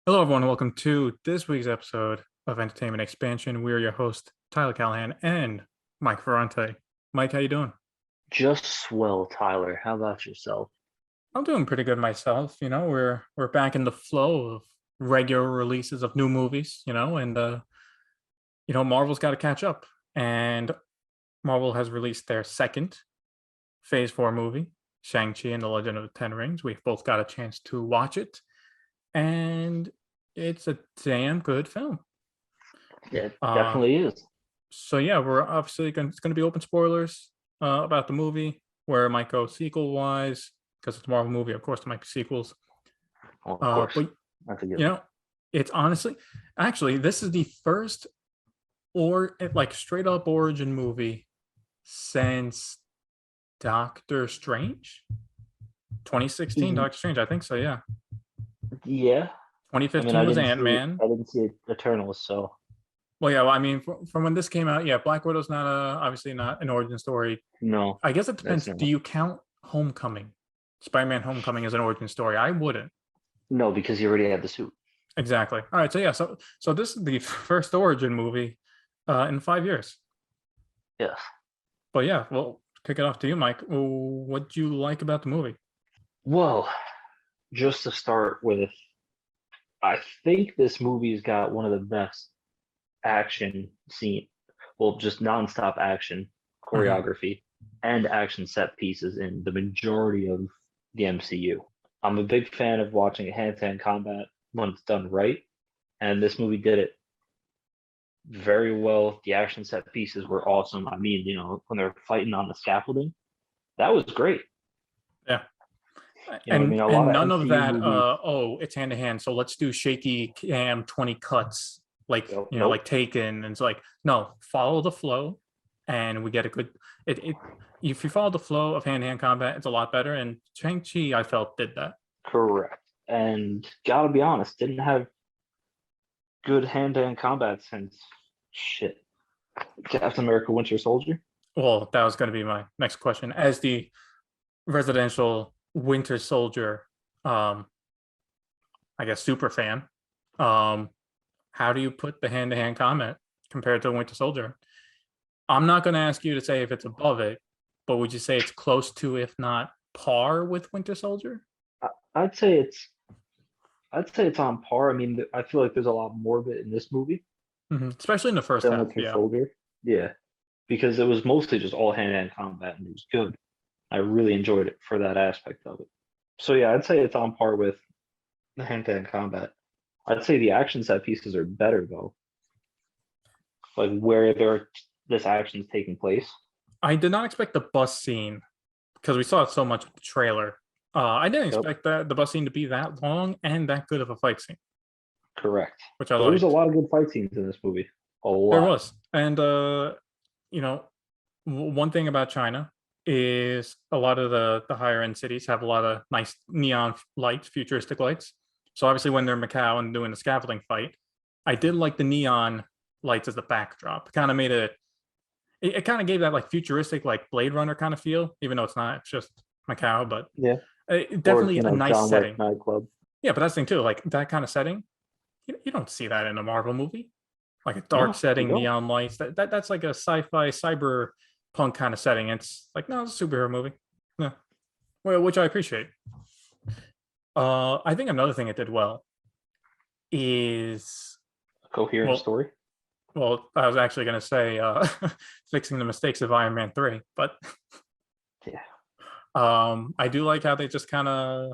Hello, everyone. Welcome to this week's episode of Entertainment Expansion. We're your host, Tyler Callahan and Mike Ferrante. Mike, how you doing? Just swell, Tyler. How about yourself? I'm doing pretty good myself. We're back in the flow of regular releases of new movies. Marvel's got to catch up, and Marvel has released their second Phase 4 movie, Shang-Chi and the Legend of the Ten Rings. We've both got a chance to watch it, and it's a damn good film. Yeah, it Uh, definitely is. so yeah, we're obviously it's going to be open spoilers about the movie, where it might go sequel wise, because it's a Marvel movie. Of course, there might be sequels. Well, of course. But That's a you given. know, it's honestly, actually, this is the first or like straight up origin movie since Doctor Strange, 2016. E- Doctor Strange, I think so. Yeah, Yeah. I mean, 2015 was Ant-Man. I didn't see it Eternals, so Well, yeah, well, I mean, from when this came out, yeah, Black Widow's not obviously not an origin story. no, I guess it that's depends. Do not. you count Homecoming, Spider-Man Homecoming as an origin story? I wouldn't. No, because you already had the suit. Exactly. All right. So yeah. So this is the first origin movie in 5 years. Yes. But yeah, well, kick it off to you, Mike. What do you like about the movie? Well, just to start with, I think this movie's got one of the best action scene, well, just nonstop action Mm-hmm. choreography and action set pieces in the majority of the MCU. I'm a big fan of watching hand-to-hand combat when it's done right, and this movie did it very well. The action set pieces were awesome. I mean, when they're fighting on the scaffolding, that was great. Yeah. I And mean, a lot and of none of MCU that. movies. It's hand to hand. So let's do shaky cam 20 cuts, like like Nope. Taken. And it's like no, follow the flow, and we get a good. It if you follow the flow of hand to hand combat, it's a lot better. And Shang-Chi, I felt, did that. Correct. And gotta be honest, didn't have good hand-to-hand combat since shit. Captain America Winter Soldier. Well, that was going to be my next question. As the residential Winter Soldier, um, I guess super fan, um, how do you put the hand to hand combat compared to Winter Soldier? I'm not going to ask you to say if it's above it, but would you say it's close to, if not par, with Winter Soldier? I'd say it's I'd say it's on par. I mean, I feel like there's a lot more of it in this movie Especially in the first than half. Winter Yeah. Soldier. Yeah, because it was mostly just all hand-to-hand combat and it was good. I really enjoyed it for that aspect of it. So yeah, I'd say it's on par with the hand-to-hand combat. I'd say the action set pieces are better though, like where this action's taking place. I did not expect the bus scene because we saw it so much in the trailer. I didn't Yep, expect the bus scene to be that long and that good of a fight scene, correct. which I There was a liked. lot of good fight scenes in this movie. A There lot. was. And you know, one thing about China is a lot of the higher end cities have a lot of nice neon lights, futuristic lights. So obviously when they're in Macau and doing the scaffolding fight, I did like the neon lights as the backdrop. Kind of made it kind of gave that like futuristic, like Blade Runner kind of feel, even though it's not, it's just Macau, but Yeah. Or definitely a nice John Wick setting. nightclub. Yeah, but that's the thing too, like that kind of setting, you don't see that in a Marvel movie, like a dark No, you setting, don't. neon lights. That's like a sci-fi cyberpunk kind of setting. It's like no, it's a superhero movie. Yeah, well, which I appreciate. I think another thing it did well is A coherent well, story. I was actually going to say fixing the mistakes of Iron Man 3, but Yeah. I do like how they just kind of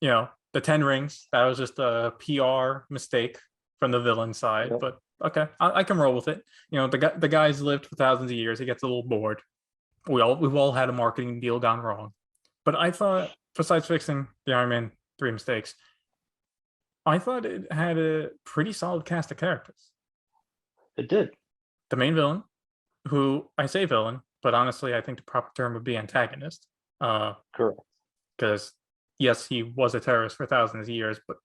the 10 rings. That was just a PR mistake from the villain side, Yep. but okay, I can roll with it. The guy's lived for thousands of years. He gets a little bored. We've all had a marketing deal gone wrong. But I thought, besides fixing the Iron Man 3 mistakes, I thought it had a pretty solid cast of characters. It did. The main villain, who I say villain, but honestly, I think the proper term would be antagonist. Correct. Because yes, he was a terrorist for thousands of years, but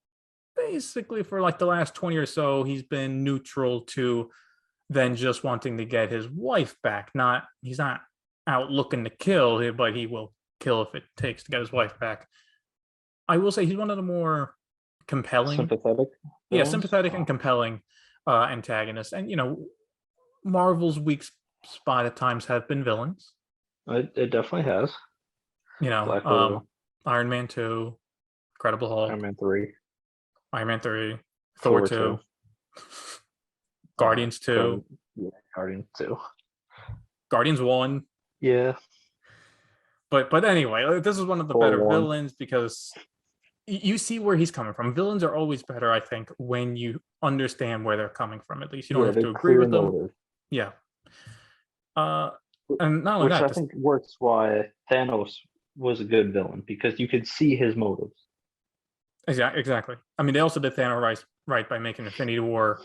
basically for like the last 20 or so, he's been neutral to then just wanting to get his wife back. He's not out looking to kill, but he will kill if it takes to get his wife back. I will say he's one of the more compelling, Sympathetic yeah, villains. sympathetic and compelling antagonists. And Marvel's weak spot at times have been villains. It definitely has. You know, Black Widow, Iron Man 2, Incredible Iron Hulk, Man 3, Iron Man 3, Thor Thor 2, 2, Guardians 2, yeah, Guardian 2. Guardians 1. Yeah, But anyway, this is one of the Thor better 1. villains because you see where he's coming from. Villains are always better, I think, when you understand where they're coming from. At least you don't Yeah, have they're to agree clear with them. motive. Yeah. And not only Which that, I just think works why Thanos was a good villain because you could see his motives. exactly. I mean, they also did Thanos right by making Infinity War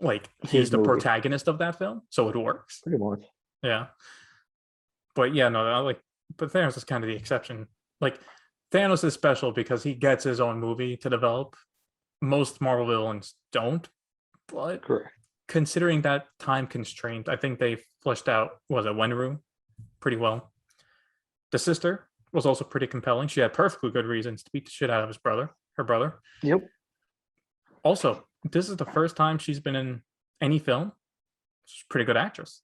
like he's His the movie, protagonist of that film, so it works. pretty much. Yeah. But yeah, no, but Thanos is kind of the exception. Like Thanos is special because he gets his own movie to develop. Most Marvel villains don't, but Correct. considering that time constraint, I think they fleshed out was it Wenru pretty well. The sister was also pretty compelling. She had perfectly good reasons to beat the shit out of her brother. Yep. Also, this is the first time she's been in any film. She's a pretty good actress.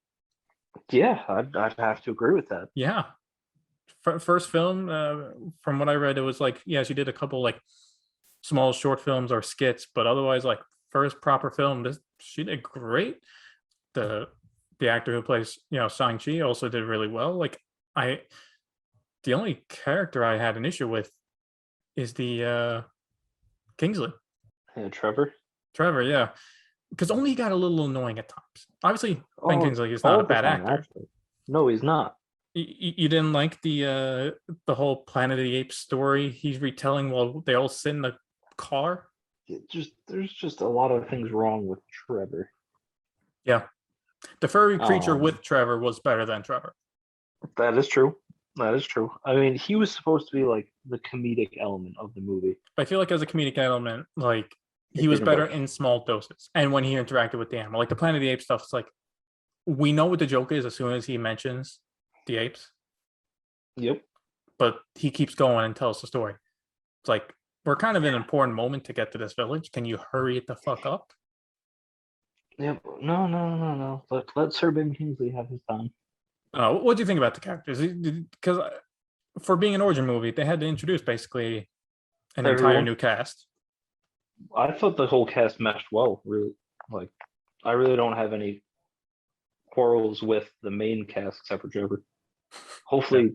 Yeah, I'd have to agree with that. Yeah. First film, from what I read, it was like, yeah, she did a couple like small short films or skits, but otherwise, like first proper film, she did great. The actor who plays, Shang-Chi also did really well. Like the only character I had an issue with is the Kingsley. Yeah, Trevor. Trevor, yeah. Because only he got a little annoying at times. Obviously, Ben Oh, Kingsley is not all a the bad time, actor. actually. No, he's not. You didn't like the whole Planet of the Apes story he's retelling while they all sit in the car? There's just a lot of things wrong with Trevor. Yeah. The furry creature Um, with Trevor was better than Trevor. that is true. That is true. I mean, he was supposed to be like the comedic element of the movie. I feel like as a comedic element, like he It was didn't better work. in small doses. And when he interacted with the animal, like the Planet of the Apes stuff, it's like we know what the joke is as soon as he mentions the apes, Yep. but he keeps going and tells the story. It's like we're kind of in an important moment to get to this village. Can you hurry it the fuck up? Yep. No. Let Sir Ben Kingsley have his time. What do you think about the characters? Because for being an origin movie, they had to introduce basically an entire Everyone. new cast. I thought the whole cast meshed well. Really, like, I really don't have any quarrels with the main cast except for Trevor. Hopefully,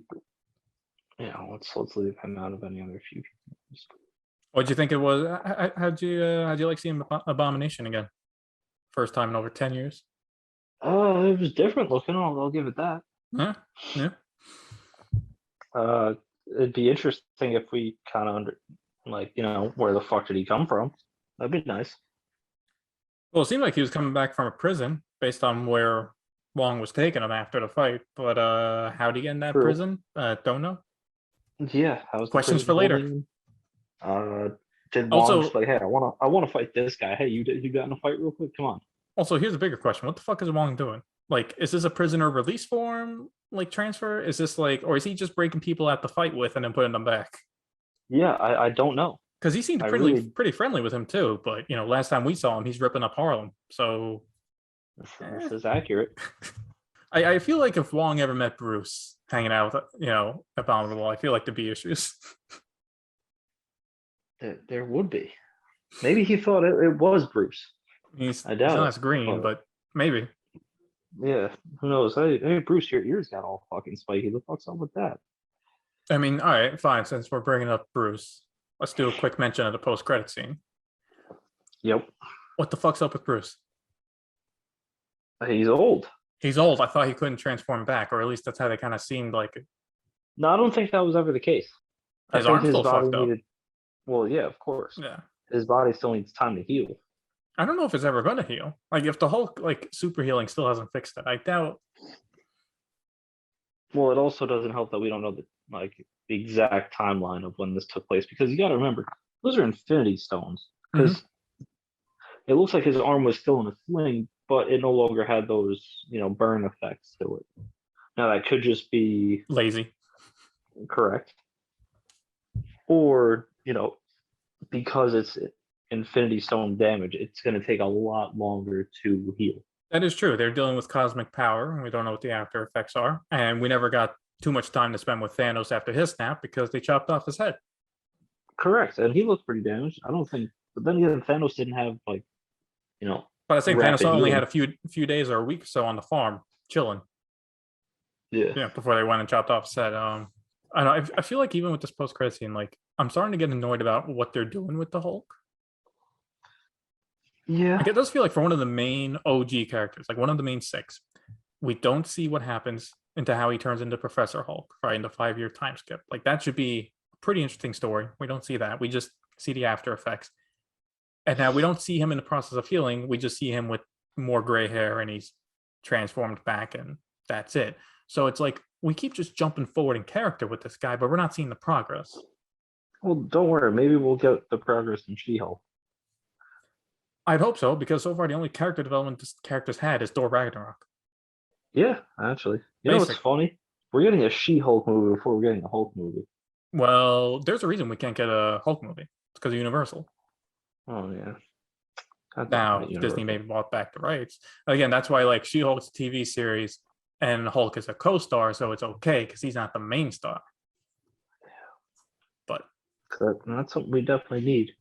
let's leave him out of any other future. What do you think it was? How'd you like seeing Abomination again? First time in over 10 years. It was different looking. I'll give it that. Yeah. It'd be interesting if we kind of where the fuck did he come from? That'd be nice. Well, it seemed like he was coming back from a prison based on where Wong was taking him after the fight. But how'd he get in that True. prison? Don't know. Yeah, how's Questions for later. Did Wong Also, just like, hey, I wanna fight this guy. Hey, you got in a fight real quick? Come on. Also, here's a bigger question: what the fuck is Wong doing? Like, is this a prisoner release form like transfer? Is this like, or is he just breaking people at the fight with and then putting them back? Yeah, I don't know. Because he seemed pretty friendly with him too. But last time we saw him, he's ripping up Harlem. So this is accurate. I feel like if Wong ever met Bruce hanging out with Abominable, I feel like there'd be issues. There would be. Maybe he thought it was Bruce. I doubt not as green, but maybe. Yeah, who knows? Hey, Bruce, your ears got all fucking spiky. The fuck's up with that? I mean, all right, fine. Since we're bringing up Bruce, let's do a quick mention of the post-credit scene. Yep. What the fuck's up with Bruce? He's old. He's old. I thought he couldn't transform back, or at least that's how they kind of seemed like it. No, I don't think that was ever the case. His arm's still fucked up. Well, yeah, of course. Yeah. His body still needs time to heal. I don't know if it's ever going to heal. Like, if the Hulk, super healing still hasn't fixed it, I doubt. Well, it also doesn't help that we don't know the exact timeline of when this took place, because you got to remember, those are Infinity Stones. Because it looks like his arm was still in a sling, but it no longer had those, burn effects to it. Now, that could just be lazy. Correct. Or, because Infinity Stone damage, it's going to take a lot longer to heal. That is true. They're dealing with cosmic power, and we don't know what the after effects are. And we never got too much time to spend with Thanos after his snap because they chopped off his head. Correct, and he looked pretty damaged. I don't think, but then again, Thanos didn't have like, you know, But I think Thanos rapid only had healing. a few days or a week or so on the farm chilling. Yeah. Yeah, before they went and chopped off his head. I know. I feel like even with this post credit scene, like I'm starting to get annoyed about what they're doing with the Hulk. Yeah. Like it does feel like for one of the main OG characters, like one of the main six, we don't see what happens into how he turns into Professor Hulk, right? In the 5-year time skip. Like that should be a pretty interesting story. We don't see that. We just see the after effects. And now we don't see him in the process of healing. We just see him with more gray hair and he's transformed back and that's it. So it's like we keep just jumping forward in character with this guy, but we're not seeing the progress. Well, don't worry. Maybe we'll get the progress in She-Hulk. I'd hope so, because so far the only character development this character's had is Thor Ragnarok. Yeah, actually. You know what's funny? We're getting a She-Hulk movie before we're getting a Hulk movie. Well, there's a reason we can't get a Hulk movie. It's because of Universal. Oh yeah. Now Disney maybe bought back the rights. Again, that's why like She-Hulk's TV series and Hulk is a co-star, so it's okay because he's not the main star. But that's something we definitely need.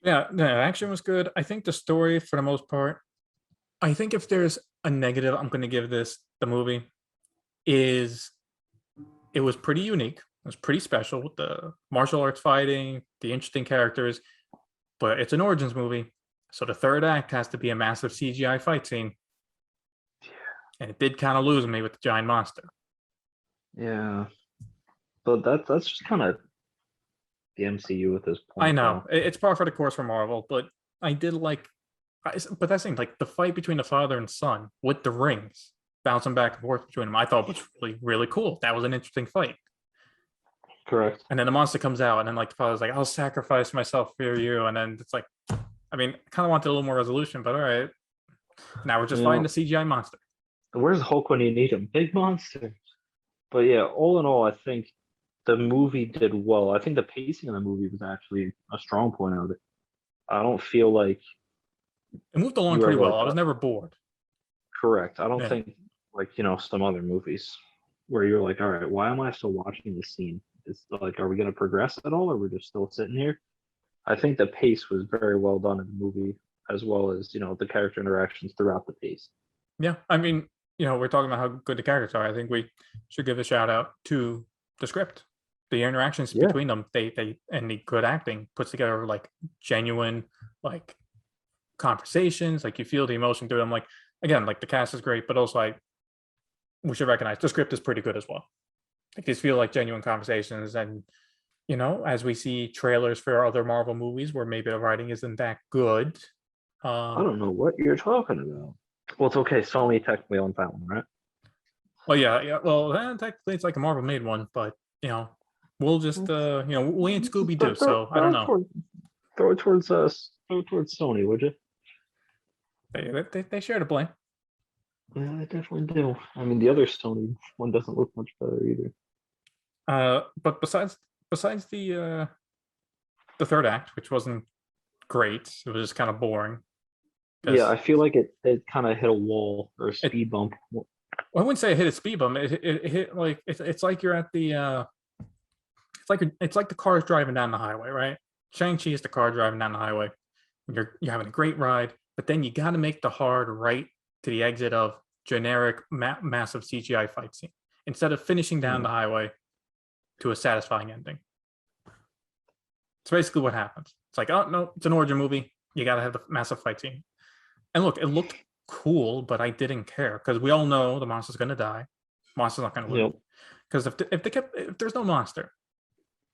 Yeah, the action was good. I think the story, for the most part, I think if there's a negative I'm going to give the movie, is it was pretty unique. It was pretty special with the martial arts fighting, the interesting characters, but it's an origins movie. So the third act has to be a massive CGI fight scene. And it did kind of lose me with the giant monster. Yeah. But that's just kind of the MCU at this point. I know. It's par for the course for Marvel, but I did like, but that's the thing, like the fight between the father and son with the rings bouncing back and forth between them, I thought was really, really cool. That was an interesting fight. Correct. And then the monster comes out, and then like the father's like, I'll sacrifice myself for you. And then it's like, I mean, I kind of wanted a little more resolution, but all right. Now we're just fighting the CGI monster. Where's Hulk when you need him? Big monster. But yeah, all in all, I think the movie did well. I think the pacing of the movie was actually a strong point of it. I don't feel like it moved along pretty well. I was never bored. Correct. I don't think like, some other movies where you're like, all right, why am I still watching this scene? It's like, are we going to progress at all, or we're just still sitting here? I think the pace was very well done in the movie, as well as, the character interactions throughout the pace. Yeah. I mean, we're talking about how good the characters are. I think we should give a shout out to the script. The interactions between them, they and the good acting puts together like genuine like conversations. Like you feel the emotion through them. Like again, like the cast is great, but also like we should recognize the script is pretty good as well. Like these feel like genuine conversations, and as we see trailers for other Marvel movies where maybe the writing isn't that good. I don't know what you're talking about. Well, it's okay. Sony technically owns that one, right? Well, yeah. Well, technically it's like a Marvel made one, but we'll just we ain't Scooby Doo, so I don't know. Throw it towards Sony, would you? They share the blame. Yeah, they definitely do. I mean, the other Sony one doesn't look much better either. But besides the third act, which wasn't great, it was just kind of boring. Yeah, I feel like it kind of hit a wall or a speed bump. Well, I wouldn't say it hit a speed bump. It hit like it's like you're at the it's like the car's driving down the highway, right? Shang-Chi is the car driving down the highway. You're having a great ride, but then you got to make the hard right to the exit of generic massive CGI fight scene instead of finishing down the highway to a satisfying ending. It's basically what happens. It's like, oh no, it's an origin movie. You got to have the massive fight scene. And look, it looked cool, but I didn't care because we all know the monster's going to die. Monster's not going to live. Because if there's no monster,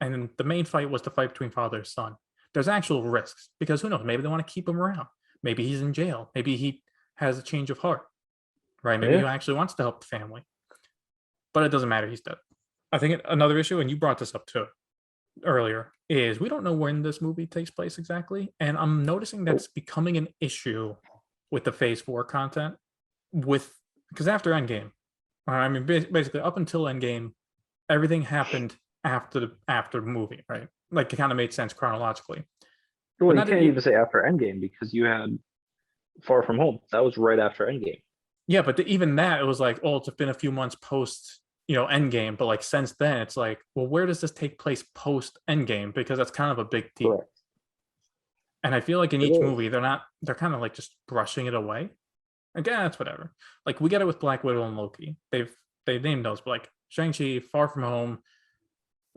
and the main fight was the fight between father and son, there's actual risks because who knows? Maybe they want to keep him around. Maybe he's in jail. Maybe he has a change of heart, right? Maybe he actually wants to help the family. But it doesn't matter. He's dead. I think another issue, and you brought this up too earlier, is we don't know when this movie takes place exactly. And I'm noticing that's becoming an issue with the Phase 4 content because after Endgame, I mean, basically up until Endgame, everything happened after the movie, right? Like it kind of made sense chronologically. Well, but you not can't even say after Endgame because you had Far From Home. That was right after Endgame. yeah, but even that, it was like, oh, it's been a few months post, Endgame. But like since then, it's like, well, where does this take place post Endgame? Because that's kind of a big deal. Correct. And I feel like in It each is. movie, they're kind of like just brushing it away. Again, that's whatever. Like we get it with Black Widow and Loki. They've named those, but like Shang-Chi, Far From Home,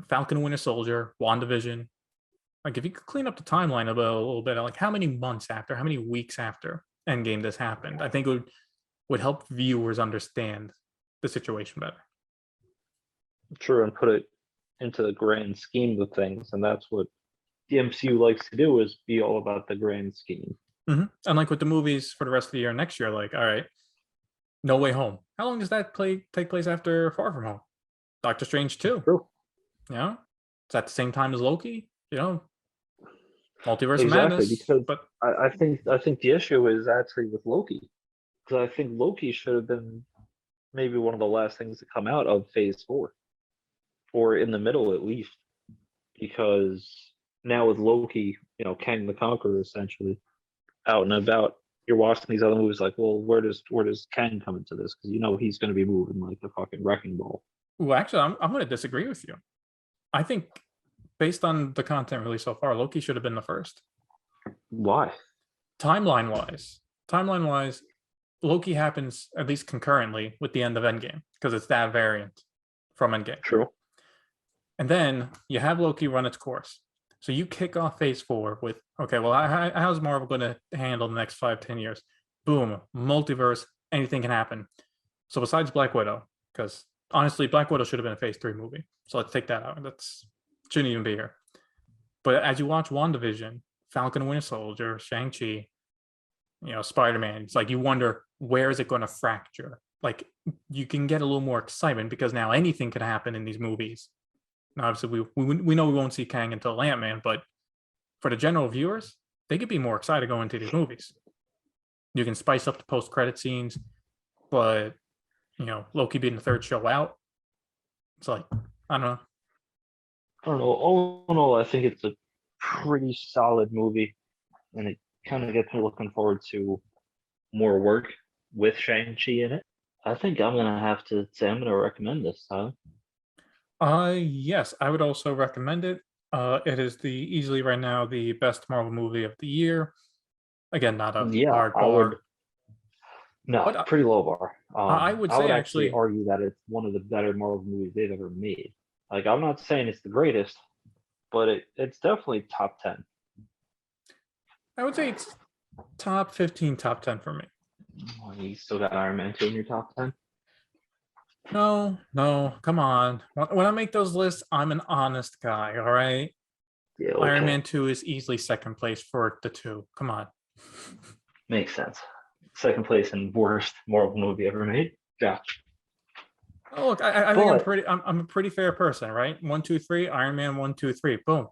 Falcon and Winter Soldier, WandaVision. Like if you could clean up the timeline a little bit, like how many months after, how many weeks after Endgame this happened, I think it would help viewers understand the situation better. True, and put it into the grand scheme of things, and that's what the MCU likes to do is be all about the grand scheme. And like with the movies for the rest of the year, next year, like all right, No Way Home. How long does that take place after Far From Home? Doctor Strange 2. True. You know, it's at the same time as Loki. Multiverse of Exactly, Madness. because But I think the issue is actually with Loki, because I think Loki should have been maybe one of the last things to come out of Phase 4, or in the middle at least, because now with Loki, Kang the Conqueror essentially out and about, you're watching these other movies like, well, where does Kang come into this? Because he's going to be moving like the fucking wrecking ball. well, actually, I'm going to disagree with you. I think based on the content released so far, Loki should have been the first. Why? Timeline wise, Loki happens at least concurrently with the end of Endgame because it's that variant from Endgame. True. And then you have Loki run its course. So you kick off Phase 4 with, okay, well, how's Marvel going to handle the next 5-10 years? Boom, multiverse, anything can happen. So besides Black Widow, because honestly, Black Widow should have been a Phase 3 movie. So let's take that out. That's shouldn't even be here. But as you watch WandaVision, Falcon and Winter Soldier, Shang-Chi, Spider-Man, it's like you wonder, where is it going to fracture? Like you can get a little more excitement because now anything can happen in these movies. Now, obviously, we know we won't see Kang until Ant-Man, but for the general viewers, they could be more excited going to these movies. You can spice up the post-credit scenes, but Loki being the third show out, it's like, I don't know. I don't know. All in all, I think it's a pretty solid movie, and it kind of gets me looking forward to more work with Shang-Chi in it. I think I'm gonna have to say I'm gonna recommend this, Tyler. Yes, I would also recommend it. It is easily right now the best Marvel movie of the year. Again, not a Yeah, hard I would. bar, No, but pretty low bar. I would I say would actually actually, argue that it's one of the better Marvel movies they've ever made. Like, I'm not saying it's the greatest, but it's definitely top 10. I would say it's top 15, top 10 for me. Oh, you still got Iron Man 2 in your top 10? No, come on. When I make those lists, I'm an honest guy, all right? Yeah, Iron okay. Man 2 is easily second place for the two. Come on. Makes sense. Second place in worst Marvel movie ever made. Gotcha. Oh, look, I think But I'm a pretty fair person, right? 1, 2, 3, Iron Man 1, 2, 3, boom.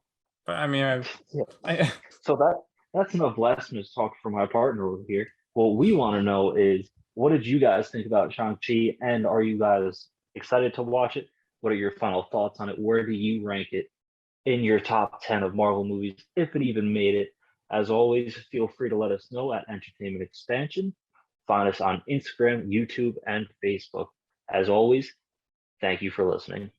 But I mean, yeah, I so that's enough blasphemous talk from my partner over here. What we want to know is, what did you guys think about Shang-Chi, and are you guys excited to watch it? What are your final thoughts on it? Where do you rank it in your top 10 of Marvel movies, if it even made it? As always, feel free to let us know at Entertainment Expansion. Find us on Instagram, YouTube, and Facebook. As always, thank you for listening.